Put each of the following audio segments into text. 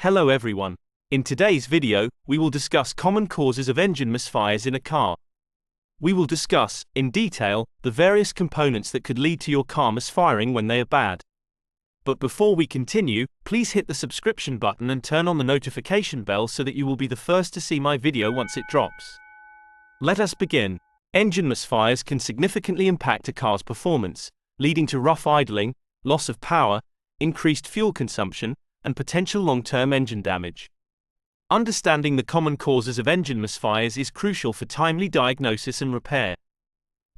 Hello everyone. In today's video, we will discuss common causes of engine misfires in a car. We will discuss, in detail, the various components that could lead to your car misfiring when they are bad. But before we continue, please hit the subscription button and turn on the notification bell so that you will be the first to see my video once it drops. Let us begin. Engine misfires can significantly impact a car's performance, leading to rough idling, loss of power, increased fuel consumption, and potential long-term engine damage. Understanding the common causes of engine misfires is crucial for timely diagnosis and repair.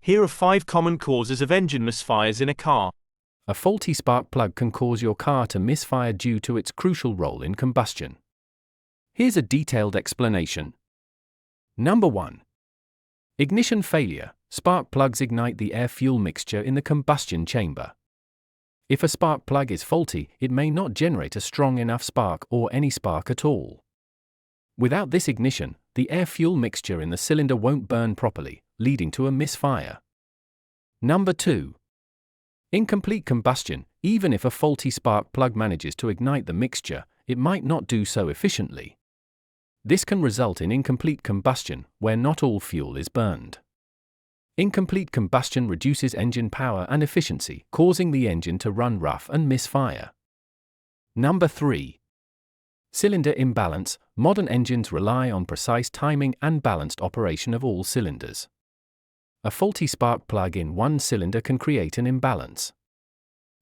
Here are 5 common causes of engine misfires in a car. A faulty spark plug can cause your car to misfire due to its crucial role in combustion. Here's a detailed explanation. Number 1. Ignition failure. Spark plugs ignite the air-fuel mixture in the combustion chamber. If a spark plug is faulty, it may not generate a strong enough spark or any spark at all. Without this ignition, the air-fuel mixture in the cylinder won't burn properly, leading to a misfire. Number 2. Incomplete combustion. Even if a faulty spark plug manages to ignite the mixture, it might not do so efficiently. This can result in incomplete combustion, where not all fuel is burned. Incomplete combustion reduces engine power and efficiency, causing the engine to run rough and misfire. Number 3. Cylinder imbalance. Modern engines rely on precise timing and balanced operation of all cylinders. A faulty spark plug in one cylinder can create an imbalance.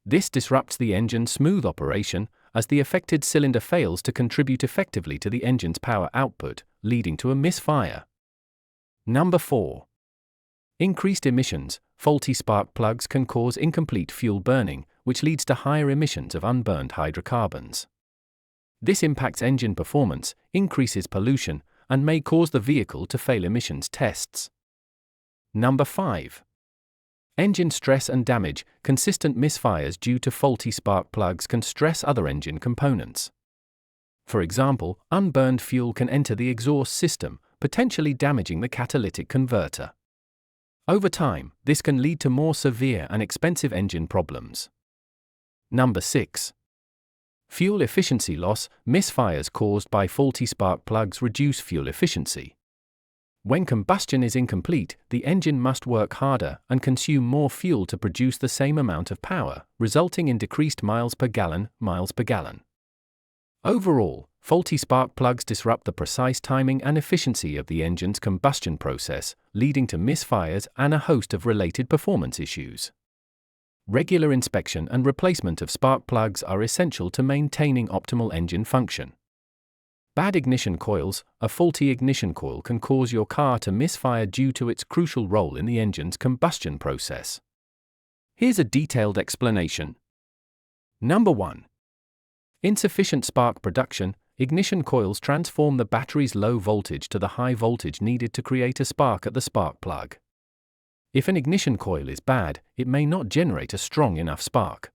This disrupts the engine's smooth operation, as the affected cylinder fails to contribute effectively to the engine's power output, leading to a misfire. Number 4. Increased emissions. Faulty spark plugs can cause incomplete fuel burning, which leads to higher emissions of unburned hydrocarbons. This impacts engine performance, increases pollution, and may cause the vehicle to fail emissions tests. Number 5. Engine stress and damage. Consistent misfires due to faulty spark plugs can stress other engine components. For example, unburned fuel can enter the exhaust system, potentially damaging the catalytic converter. Over time, this can lead to more severe and expensive engine problems. Number 6. Fuel efficiency loss. Misfires caused by faulty spark plugs reduce fuel efficiency. When combustion is incomplete, the engine must work harder and consume more fuel to produce the same amount of power, resulting in decreased miles per gallon. Overall, faulty spark plugs disrupt the precise timing and efficiency of the engine's combustion process, leading to misfires and a host of related performance issues. Regular inspection and replacement of spark plugs are essential to maintaining optimal engine function. Bad ignition coils. A faulty ignition coil can cause your car to misfire due to its crucial role in the engine's combustion process. Here's a detailed explanation. Number 1. Insufficient spark production. Ignition coils transform the battery's low voltage to the high voltage needed to create a spark at the spark plug. If an ignition coil is bad, it may not generate a strong enough spark.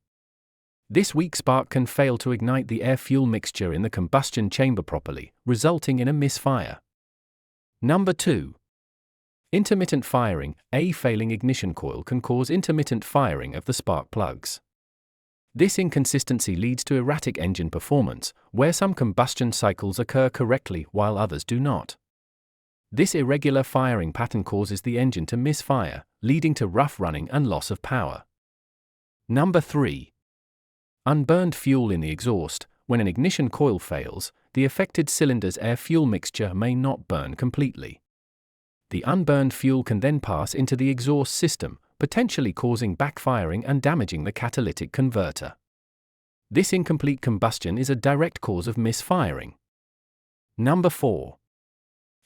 This weak spark can fail to ignite the air-fuel mixture in the combustion chamber properly, resulting in a misfire. Number 2. Intermittent firing. A failing ignition coil can cause intermittent firing of the spark plugs. This inconsistency leads to erratic engine performance, where some combustion cycles occur correctly while others do not. This irregular firing pattern causes the engine to misfire, leading to rough running and loss of power. Number 3. Unburned fuel in the exhaust. When an ignition coil fails, the affected cylinder's air-fuel mixture may not burn completely. The unburned fuel can then pass into the exhaust system, potentially causing backfiring and damaging the catalytic converter. This incomplete combustion is a direct cause of misfiring. Number 4.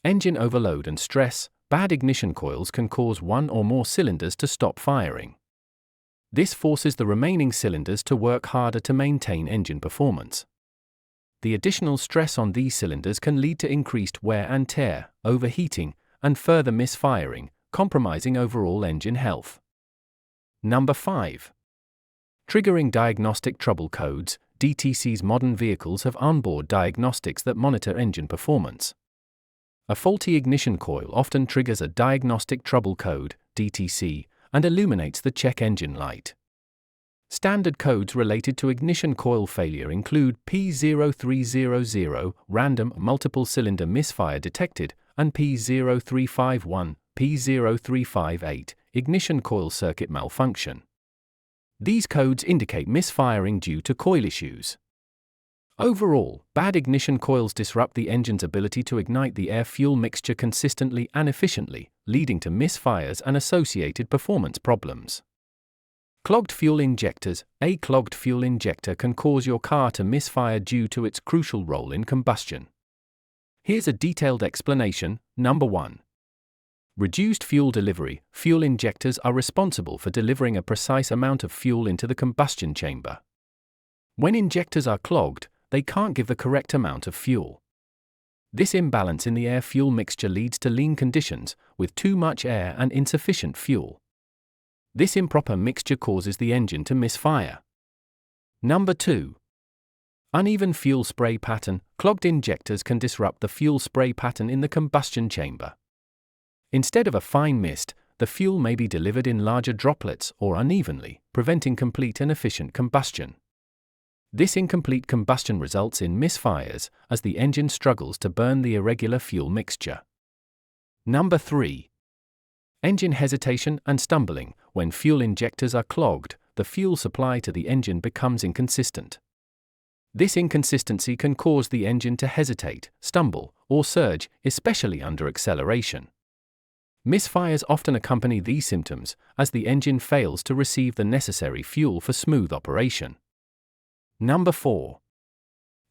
Engine overload and stress. Bad ignition coils can cause one or more cylinders to stop firing. This forces the remaining cylinders to work harder to maintain engine performance. The additional stress on these cylinders can lead to increased wear and tear, overheating, and further misfiring, compromising overall engine health. Number 5. Triggering diagnostic trouble codes. DTC's modern vehicles have onboard diagnostics that monitor engine performance. A faulty ignition coil often triggers a diagnostic trouble code, DTC, and illuminates the check engine light. Standard codes related to ignition coil failure include P0300 random multiple cylinder misfire detected and P0351, P0358 ignition coil circuit malfunction. These codes indicate misfiring due to coil issues. Overall, bad ignition coils disrupt the engine's ability to ignite the air-fuel mixture consistently and efficiently, leading to misfires and associated performance problems. Clogged fuel injectors. A clogged fuel injector can cause your car to misfire due to its crucial role in combustion. Here's a detailed explanation. Number 1. Reduced fuel delivery. Fuel injectors are responsible for delivering a precise amount of fuel into the combustion chamber. When injectors are clogged, they can't give the correct amount of fuel. This imbalance in the air-fuel mixture leads to lean conditions, with too much air and insufficient fuel. This improper mixture causes the engine to misfire. Number 2. Uneven fuel spray pattern. Clogged injectors can disrupt the fuel spray pattern in the combustion chamber. Instead of a fine mist, the fuel may be delivered in larger droplets or unevenly, preventing complete and efficient combustion. This incomplete combustion results in misfires as the engine struggles to burn the irregular fuel mixture. Number 3. Engine hesitation and stumbling. When fuel injectors are clogged, the fuel supply to the engine becomes inconsistent. This inconsistency can cause the engine to hesitate, stumble, or surge, especially under acceleration. Misfires often accompany these symptoms as the engine fails to receive the necessary fuel for smooth operation. Number 4.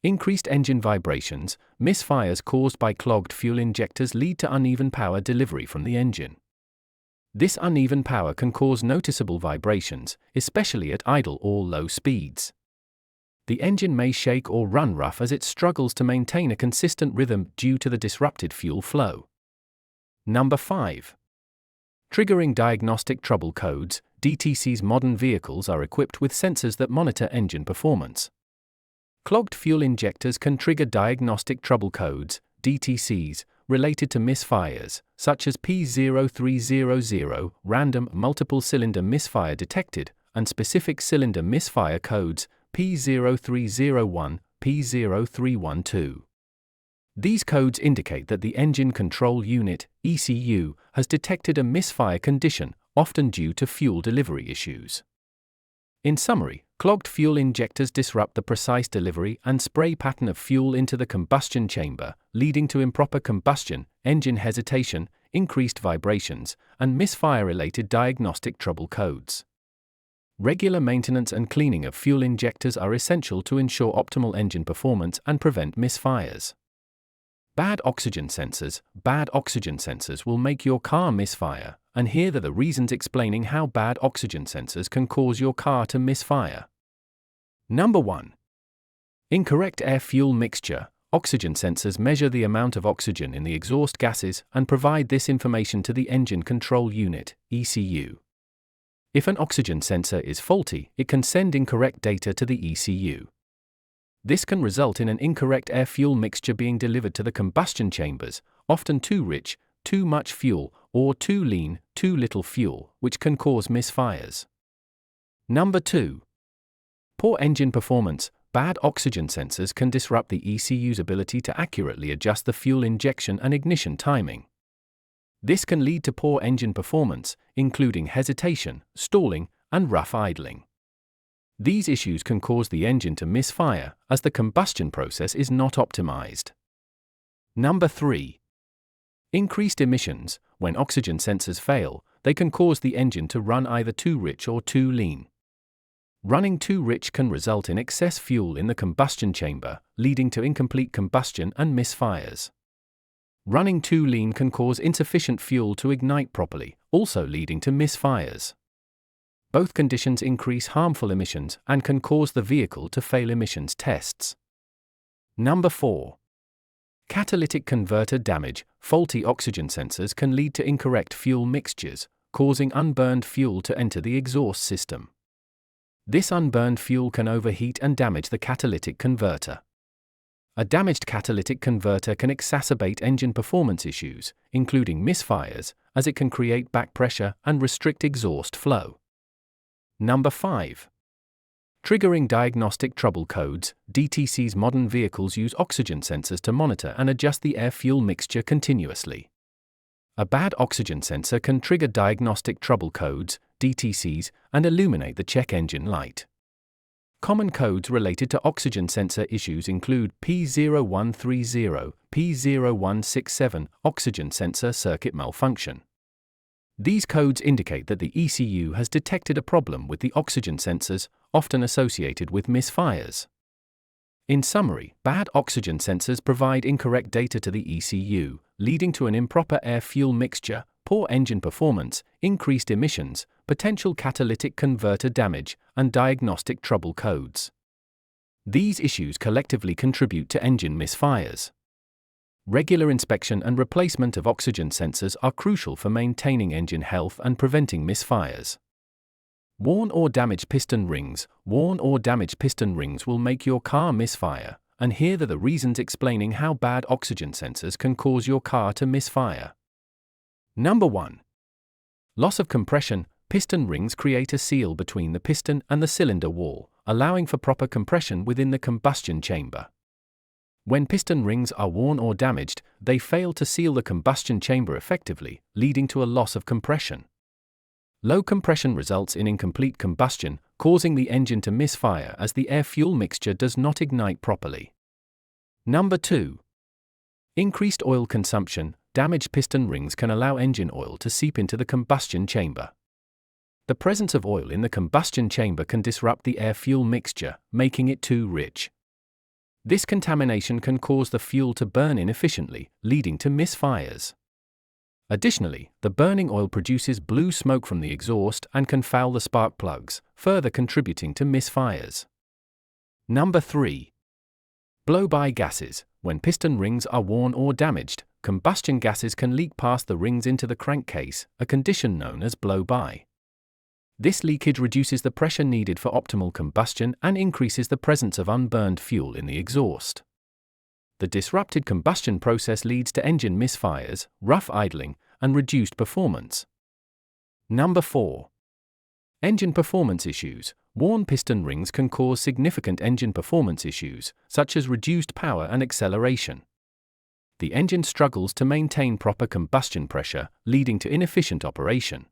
Increased engine vibrations. Misfires caused by clogged fuel injectors lead to uneven power delivery from the engine. This uneven power can cause noticeable vibrations, especially at idle or low speeds. The engine may shake or run rough as it struggles to maintain a consistent rhythm due to the disrupted fuel flow. Number 5. Triggering diagnostic trouble codes. DTC's modern vehicles are equipped with sensors that monitor engine performance. Clogged fuel injectors can trigger diagnostic trouble codes, DTCs, related to misfires, such as P0300 random multiple cylinder misfire detected, and specific cylinder misfire codes, P0301, P0312. These codes indicate that the engine control unit, ECU, has detected a misfire condition, often due to fuel delivery issues. In summary, clogged fuel injectors disrupt the precise delivery and spray pattern of fuel into the combustion chamber, leading to improper combustion, engine hesitation, increased vibrations, and misfire-related diagnostic trouble codes. Regular maintenance and cleaning of fuel injectors are essential to ensure optimal engine performance and prevent misfires. Bad oxygen sensors. Bad oxygen sensors will make your car misfire, and here are the reasons explaining how bad oxygen sensors can cause your car to misfire. Number 1. Incorrect air-fuel mixture. Oxygen sensors measure the amount of oxygen in the exhaust gases and provide this information to the engine control unit, ECU. If an oxygen sensor is faulty, it can send incorrect data to the ECU. This can result in an incorrect air-fuel mixture being delivered to the combustion chambers, often too rich, too much fuel, or too lean, too little fuel, which can cause misfires. Number 2. Poor engine performance. Bad oxygen sensors can disrupt the ECU's ability to accurately adjust the fuel injection and ignition timing. This can lead to poor engine performance, including hesitation, stalling, and rough idling. These issues can cause the engine to misfire, as the combustion process is not optimized. Number 3. Increased emissions. When oxygen sensors fail, they can cause the engine to run either too rich or too lean. Running too rich can result in excess fuel in the combustion chamber, leading to incomplete combustion and misfires. Running too lean can cause insufficient fuel to ignite properly, also leading to misfires. Both conditions increase harmful emissions and can cause the vehicle to fail emissions tests. Number 4. Catalytic converter damage. Faulty oxygen sensors can lead to incorrect fuel mixtures, causing unburned fuel to enter the exhaust system. This unburned fuel can overheat and damage the catalytic converter. A damaged catalytic converter can exacerbate engine performance issues, including misfires, as it can create back pressure and restrict exhaust flow. Number 5. Triggering diagnostic trouble codes, DTCs. Modern vehicles use oxygen sensors to monitor and adjust the air-fuel mixture continuously. A bad oxygen sensor can trigger diagnostic trouble codes, DTCs, and illuminate the check engine light. Common codes related to oxygen sensor issues include P0130, P0167, oxygen sensor circuit malfunction. These codes indicate that the ECU has detected a problem with the oxygen sensors, often associated with misfires. In summary, bad oxygen sensors provide incorrect data to the ECU, leading to an improper air-fuel mixture, poor engine performance, increased emissions, potential catalytic converter damage, and diagnostic trouble codes. These issues collectively contribute to engine misfires. Regular inspection and replacement of oxygen sensors are crucial for maintaining engine health and preventing misfires. Worn or damaged piston rings. Worn or damaged piston rings will make your car misfire, and here are the reasons explaining how bad oxygen sensors can cause your car to misfire. Number 1. Loss of compression. Piston rings create a seal between the piston and the cylinder wall, allowing for proper compression within the combustion chamber. When piston rings are worn or damaged, they fail to seal the combustion chamber effectively, leading to a loss of compression. Low compression results in incomplete combustion, causing the engine to misfire as the air-fuel mixture does not ignite properly. Number 2. Increased oil consumption. Damaged piston rings can allow engine oil to seep into the combustion chamber. The presence of oil in the combustion chamber can disrupt the air-fuel mixture, making it too rich. This contamination can cause the fuel to burn inefficiently, leading to misfires. Additionally, the burning oil produces blue smoke from the exhaust and can foul the spark plugs, further contributing to misfires. Number 3. Blow-by gases. When piston rings are worn or damaged, combustion gases can leak past the rings into the crankcase, a condition known as blow-by. This leakage reduces the pressure needed for optimal combustion and increases the presence of unburned fuel in the exhaust. The disrupted combustion process leads to engine misfires, rough idling, and reduced performance. Number 4. Engine performance issues. Worn piston rings can cause significant engine performance issues, such as reduced power and acceleration. The engine struggles to maintain proper combustion pressure, leading to inefficient operation.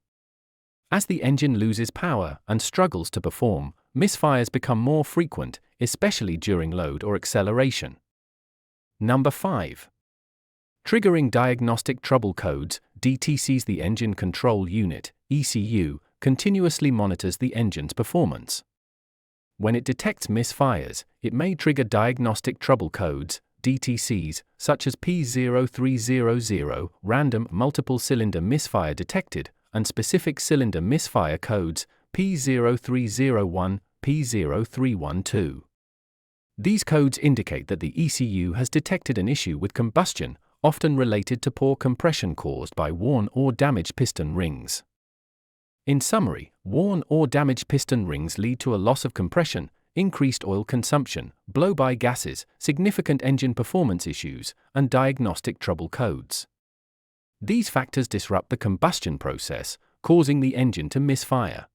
As the engine loses power and struggles to perform, misfires become more frequent, especially during load or acceleration. Number 5. Triggering diagnostic trouble codes, DTCs. The engine control unit, ECU, continuously monitors the engine's performance. When it detects misfires, it may trigger diagnostic trouble codes, DTCs, such as P0300, random multiple cylinder misfire detected, and specific cylinder misfire codes, P0301, P0312. These codes indicate that the ECU has detected an issue with combustion, often related to poor compression caused by worn or damaged piston rings. In summary, worn or damaged piston rings lead to a loss of compression, increased oil consumption, blow-by gases, significant engine performance issues, and diagnostic trouble codes. These factors disrupt the combustion process, causing the engine to misfire.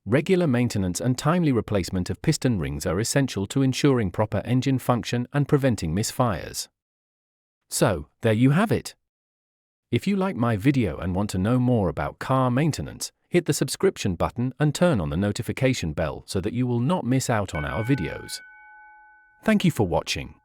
Regular maintenance and timely replacement of piston rings are essential to ensuring proper engine function and preventing misfires. So, there you have it. If you like my video and want to know more about car maintenance, hit the subscription button and turn on the notification bell so that you will not miss out on our videos. Thank you for watching.